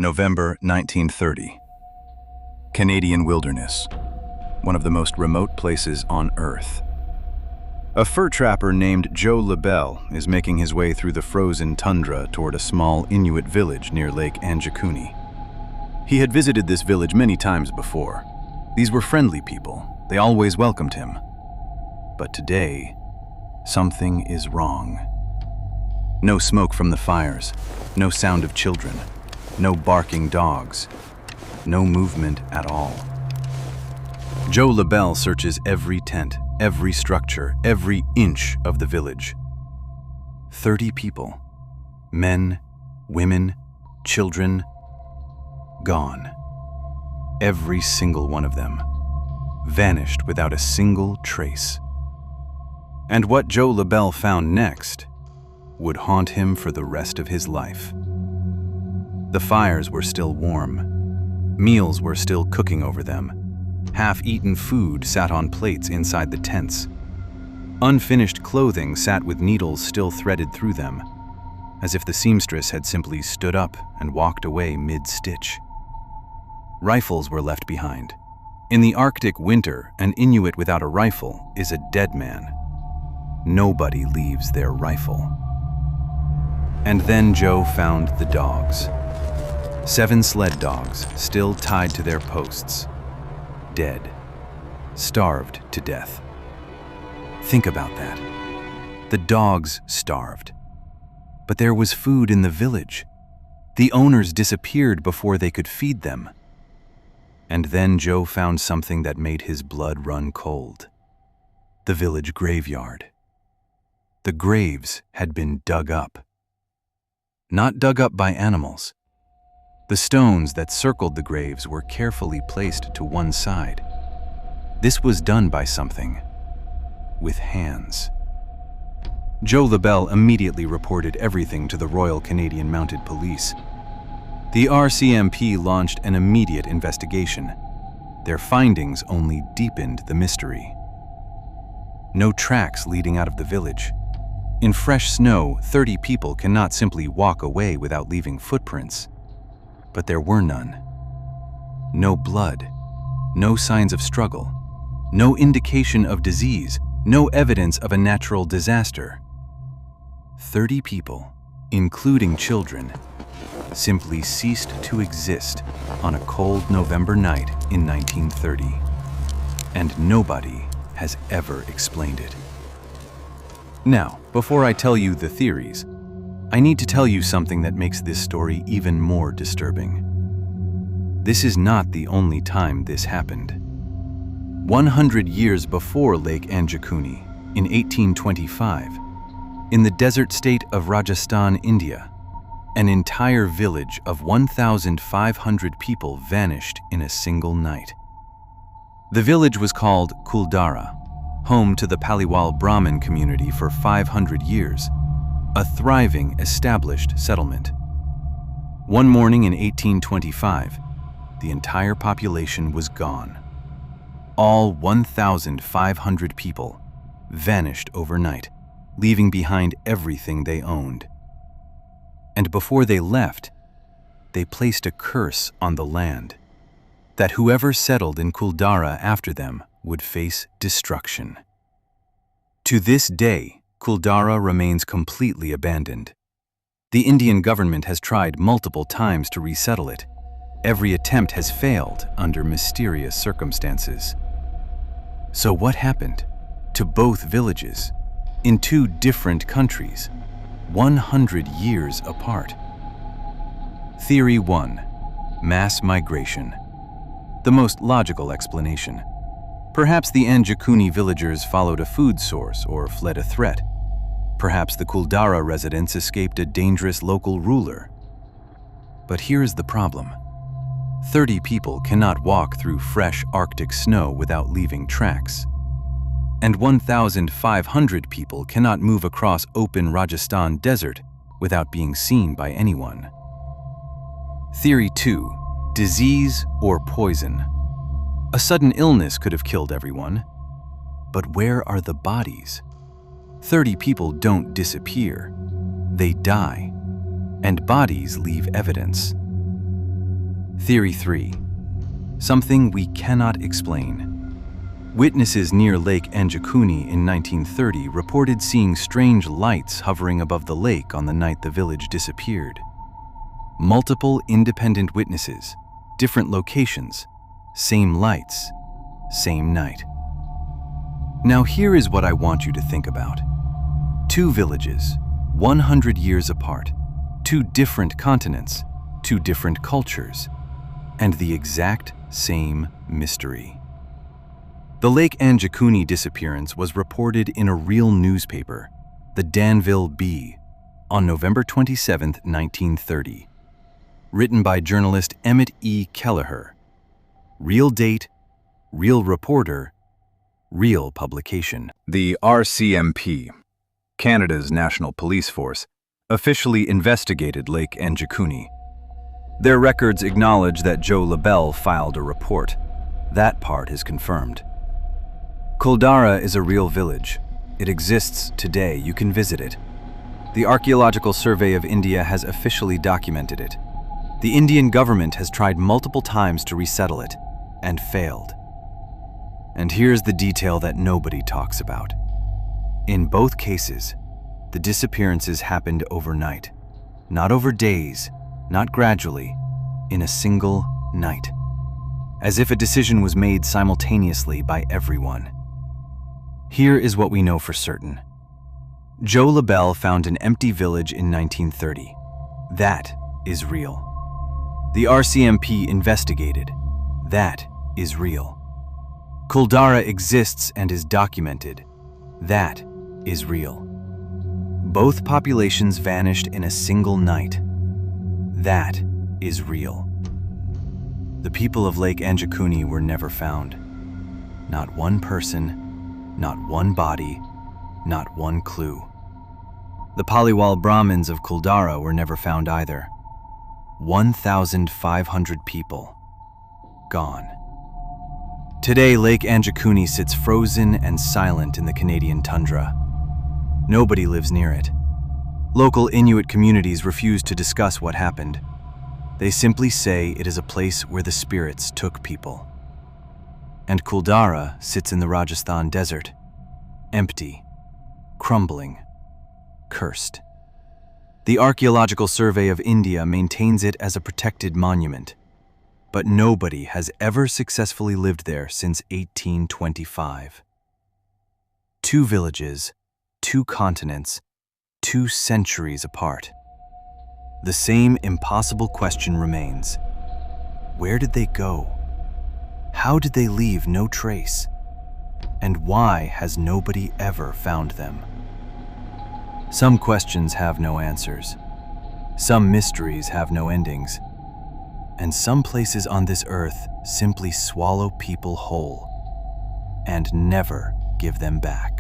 November 1930. Canadian wilderness, one of the most remote places on Earth. A fur trapper named Joe Labelle is making his way through the frozen tundra toward a small Inuit village near Lake Anjikuni. He had visited this village many times before. These were friendly people. They always welcomed him. But today, something is wrong. No smoke from the fires, no sound of children, no barking dogs, no movement at all. Joe Labelle searches every tent, every structure, every inch of the village. 30 people, men, women, children, gone. Every single one of them, vanished without a single trace. And what Joe Labelle found next would haunt him for the rest of his life. The fires were still warm. Meals were still cooking over them. Half-eaten food sat on plates inside the tents. Unfinished clothing sat with needles still threaded through them, as if the seamstress had simply stood up and walked away mid-stitch. Rifles were left behind. In the Arctic winter, an Inuit without a rifle is a dead man. Nobody leaves their rifle. And then Joe found the dogs. 7 sled dogs, still tied to their posts. Dead. Starved to death. Think about that. The dogs starved. But there was food in the village. The owners disappeared before they could feed them. And then Joe found something that made his blood run cold. The village graveyard. The graves had been dug up. Not dug up by animals. The stones that circled the graves were carefully placed to one side. This was done by something. With hands. Joe Labelle immediately reported everything to the Royal Canadian Mounted Police. The RCMP launched an immediate investigation. Their findings only deepened the mystery. No tracks leading out of the village. In fresh snow, 30 people cannot simply walk away without leaving footprints. But there were none. No blood, no signs of struggle, no indication of disease, no evidence of a natural disaster. 30 people, including children, simply ceased to exist on a cold November night in 1930. And nobody has ever explained it. Now, before I tell you the theories, I need to tell you something that makes this story even more disturbing. This is not the only time this happened. 100 years before Lake Anjikuni, in 1825, in the desert state of Rajasthan, India, an entire village of 1,500 people vanished in a single night. The village was called Kuldhara, home to the Paliwal Brahmin community for 500 years, a thriving, established settlement. One morning in 1825, the entire population was gone. All 1,500 people vanished overnight, leaving behind everything they owned. And before they left, they placed a curse on the land, that whoever settled in Kuldhara after them would face destruction. To this day, Kuldhara remains completely abandoned. The Indian government has tried multiple times to resettle it. Every attempt has failed under mysterious circumstances. So what happened to both villages in 2 different countries, 100 years apart? Theory 1. Mass migration. The most logical explanation. Perhaps the Anjikuni villagers followed a food source or fled a threat. Perhaps the Kuldhara residents escaped a dangerous local ruler. But here's the problem. 30 people cannot walk through fresh Arctic snow without leaving tracks. And 1,500 people cannot move across open Rajasthan desert without being seen by anyone. Theory 2. Disease or poison. A sudden illness could have killed everyone. But where are the bodies? 30 people don't disappear. They die. And bodies leave evidence. Theory 3. Something we cannot explain. Witnesses near Lake Anjikuni in 1930 reported seeing strange lights hovering above the lake on the night the village disappeared. Multiple independent witnesses, different locations, same lights, same night. Now here is what I want you to think about. Two villages, 100 years apart, two different continents, two different cultures, and the exact same mystery. The Lake Anjikuni disappearance was reported in a real newspaper, the Danville Bee, on November 27, 1930. Written by journalist Emmett E. Kelleher. Real date, real reporter, real publication. The RCMP, Canada's National Police Force, officially investigated Lake Anjikuni. Their records acknowledge that Joe Labelle filed a report. That part is confirmed. Kuldhara is a real village. It exists today. You can visit it. The Archaeological Survey of India has officially documented it. The Indian government has tried multiple times to resettle it, and failed. And here's the detail that nobody talks about. In both cases, the disappearances happened overnight, not over days, not gradually, in a single night, as if a decision was made simultaneously by everyone. Here is what we know for certain. Joe Labelle found an empty village in 1930. That is real. The RCMP investigated. That is real. Kuldhara exists and is documented. That is real. Both populations vanished in a single night. That is real. The people of Lake Anjikuni were never found. Not one person, not one body, not one clue. The Paliwal Brahmins of Kuldhara were never found either. 1,500 people gone. Today, Lake Anjikuni sits frozen and silent in the Canadian tundra. Nobody lives near it. Local Inuit communities refuse to discuss what happened. They simply say it is a place where the spirits took people. And Kuldhara sits in the Rajasthan desert, empty, crumbling, cursed. The Archaeological Survey of India maintains it as a protected monument, but nobody has ever successfully lived there since 1825. Two villages, two continents, 2 centuries apart. The same impossible question remains. Where did they go? How did they leave no trace? And why has nobody ever found them? Some questions have no answers. Some mysteries have no endings. And some places on this earth simply swallow people whole and never give them back.